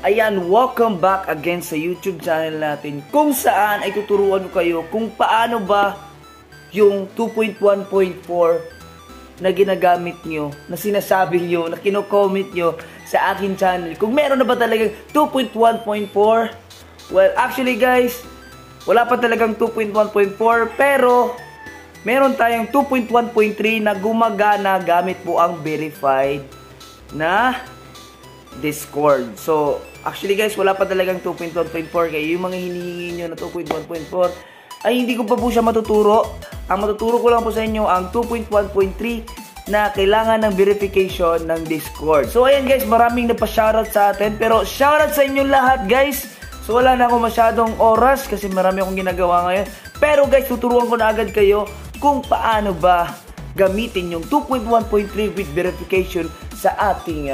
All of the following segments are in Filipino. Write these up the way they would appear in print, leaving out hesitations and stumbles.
Ayan, welcome back again sa YouTube channel natin kung saan ay tuturuan ko kayo kung paano ba yung 2.1.4 na ginagamit nyo, na sinasabi nyo, na kino-comment nyo sa akin channel. Kung meron na ba talagang 2.1.4? Well, actually guys, wala pa talagang 2.1.4 pero meron tayong 2.1.3 na gumagana gamit po ang verified na Discord. So, actually guys, wala pa talagang 2.1.4 kaya yung mga hinihingi nyo na 2.1.4 ay hindi ko pa po siya matuturo. Ang matuturo ko lang po sa inyo ang 2.1.3 na kailangan ng verification ng Discord. So, ayan guys, maraming napa-shoutout sa atin. Pero, shoutout sa inyo lahat guys. So, wala na ako masyadong oras kasi marami akong ginagawa ngayon. Pero guys, tuturuan ko na agad kayo kung paano ba gamitin yung 2.1.3 with verification sa ating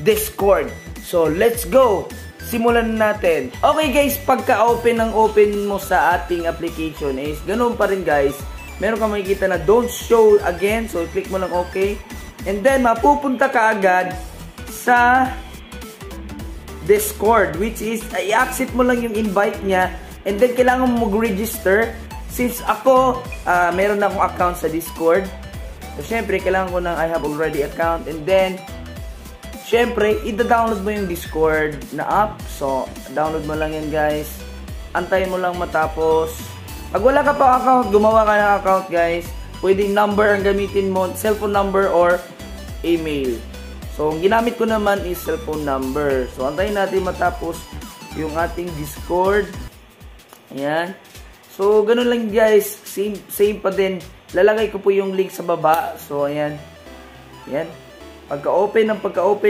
Discord. So, let's go! Simulan natin. Okay guys, pagka-open ng open mo sa ating application is ganoon pa rin guys. Meron kang makikita na don't show again. So, click mo lang okay. And then, mapupunta ka agad sa Discord, which is, i-accept mo lang yung invite niya. And then, kailangan mo mag-register. Since ako, meron na akong account sa Discord. So, syempre, kailangan ko ng I have already account. And then, syempre, i-download mo yung Discord na app. So, download mo lang yan guys. Antayin mo lang matapos. Pag wala ka pa account, gumawa ka ng account guys. Pwedeng number ang gamitin mo, cellphone number or email. So, ang ginamit ko naman is cellphone number. So, antayin natin matapos yung ating Discord. Ayan. So, ganun lang guys. Same pa din. Lalagay ko po yung link sa baba. So, ayan. Ayan. Pagka-open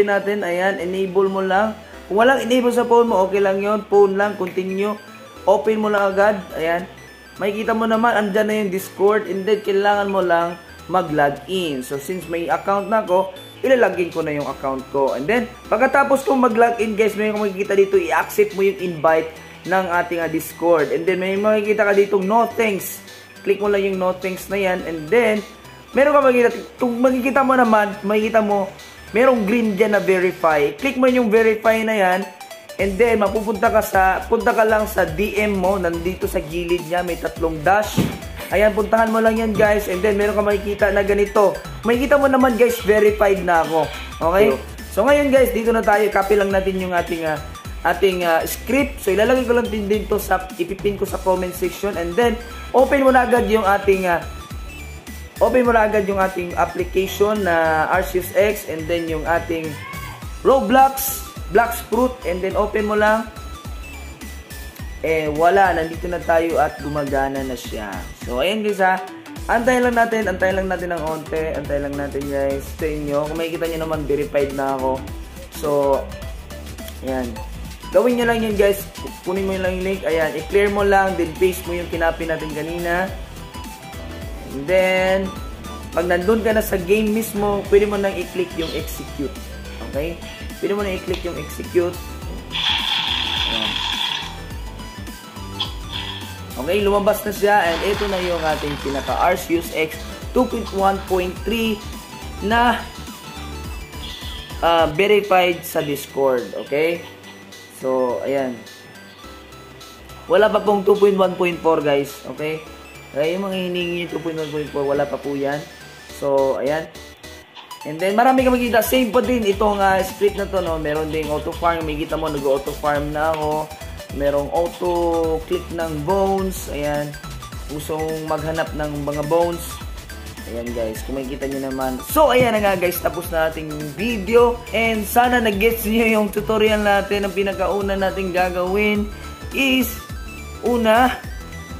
natin, ayan, enable mo lang. Kung walang enable sa phone mo, okay lang yon. Phone lang, continue. Open mo lang agad, ayan. Makikita mo naman, andyan na yung Discord. And then, kailangan mo lang mag-login. So, since may account na ako, ilalagin ko na yung account ko. And then, pagkatapos kong mag-login, guys, may makikita dito, i-accept mo yung invite ng ating Discord. And then, may makikita ka dito, no thanks. Click mo lang yung no thanks na yan. And then, meron ka makikita, kung makikita mo naman, makikita mo, merong green dyan na verify. Click mo yung verify na yan. And then, punta ka lang sa DM mo, nandito sa gilid niya, may 3 dash. Ayan, puntahan mo lang yan guys. And then, meron ka makikita na ganito. Makikita mo naman guys, verified na ako. Okay? So, ngayon guys, dito na tayo. Copy lang natin yung ating script. So, ilalagay ko lang din dito ipipin ko sa comment section. And then, open mo na agad yung ating application na Arceus X and then yung ating Roblox, Blox Fruit, and then open mo lang. Wala, nandito na tayo at gumagana na siya. So, ayan guys ha. Antayin lang natin ng onte. Antayin lang natin guys sa inyo. Kung makikita nyo naman, verified na ako. So, ayan. Gawin nyo lang yan guys. Kunin mo lang yung link. Ayan, i-clear mo lang. Then, paste mo yung kinapin natin kanina. And then, pag nandun ka na sa game mismo, pwede mo nang i-click yung execute. Okay? Pwede mo nang i-click yung execute. Ayan. Okay, lumabas na siya. And ito na yung ating pinaka Arceus X 2.1.3 na verified sa Discord. Okay? So, ayan. Wala pa pong 2.1.4 guys. Okay? Kaya yung mga hiningi yung 2.1.4, wala pa po yan. So, ayan. And then, marami ka makikita. Same pa din itong script na to, no? Meron ding auto-farm. Makikita mo, nag-auto-farm na ako. Merong auto-click ng bones. Ayan. Gustong maghanap ng mga bones. Ayan, guys. Kung makikita nyo naman. So, ayan na nga, guys. Tapos na ating video. And sana nag-gets nyo yung tutorial natin. Ang pinakauna natin gagawin is, una,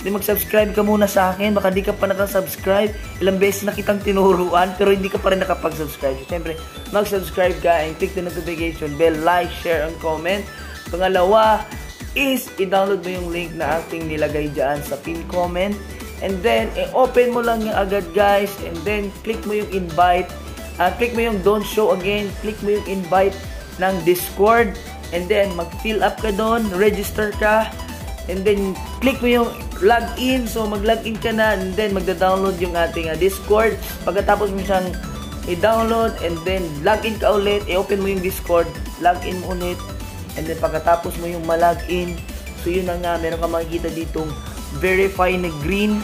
mag-subscribe ka muna sa akin. Baka di ka pa nakasubscribe. Ilang beses na kitang tinuruan pero hindi ka pa rin nakapag-subscribe. So, siyempre, mag-subscribe ka and click the notification bell, like, share, and comment. Pangalawa is i-download mo yung link na ating nilagay dyan sa pin comment. And then, open mo lang yung agad guys. And then, click mo yung invite. Click mo yung don't show again. Click mo yung invite ng Discord. And then, mag-fill up ka doon. Register ka. And then, click mo yung login. So, mag-login ka na. And then, magda-download yung ating Discord. Pagkatapos mo siyang i-download. And then, login ka ulit. I-open mo yung Discord. Login mo ulit. And then pagkatapos mo yung malagin, so yun na nga, meron ka makikita ditong verify na green.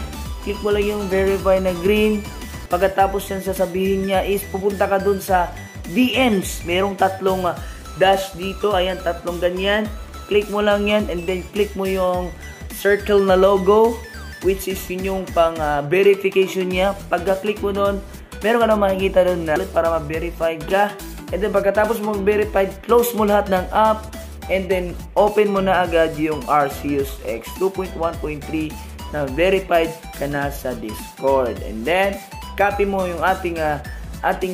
Click mo lang yung verify na green. Pagkatapos yan, sasabihin niya is pupunta ka dun sa DMs. Merong tatlong dash dito. Ayan, tatlong ganyan. Click mo lang yan and then click mo yung circle na logo, which is yun yung pang verification niya. Pagka-click mo doon, meron ka na makikita doon na para ma-verify ka. And then pagkatapos mo mag-verify, close mo lahat ng app and then open mo na agad yung Arceus X 2.1.3 na verified ka na sa Discord. And then copy mo yung ating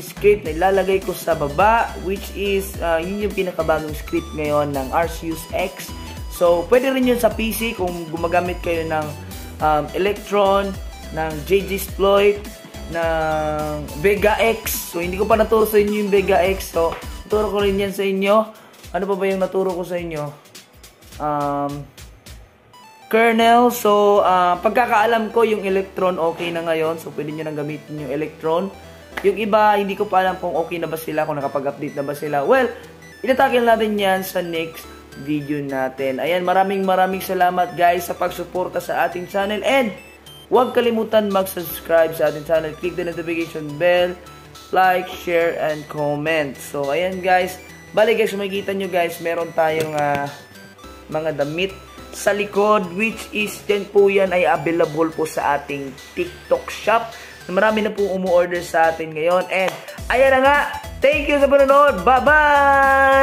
script na ilalagay ko sa baba, which is yun yung pinakabagong script ngayon ng Arceus X. So pwede rin yun sa PC kung gumagamit kayo ng Electron, ng JGsploit, ng Vega X. So hindi ko pa naturo sa inyo yung Vega X. So naturo ko rin yan sa inyo. Ano pa ba yung naturo ko sa inyo? Kernel. So pagkakaalam ko yung Electron okay na ngayon. So pwede nyo nang gamitin yung Electron. Yung iba, hindi ko pa alam kung okay na ba sila, kung nakapag-update na ba sila. Well, itatakil natin yan sa next video natin. Ayan, maraming salamat guys sa pagsuporta sa ating channel. And huwag kalimutan mag-subscribe sa ating channel. Click the notification bell, like, share, and comment. So, ayan guys. Bali guys, makikita nyo guys, meron tayong mga damit sa likod, which is din po yan ay available po sa ating TikTok shop. Marami na po umu-order sa atin ngayon. And ayan na nga. Thank you sa panonood. Bye-bye!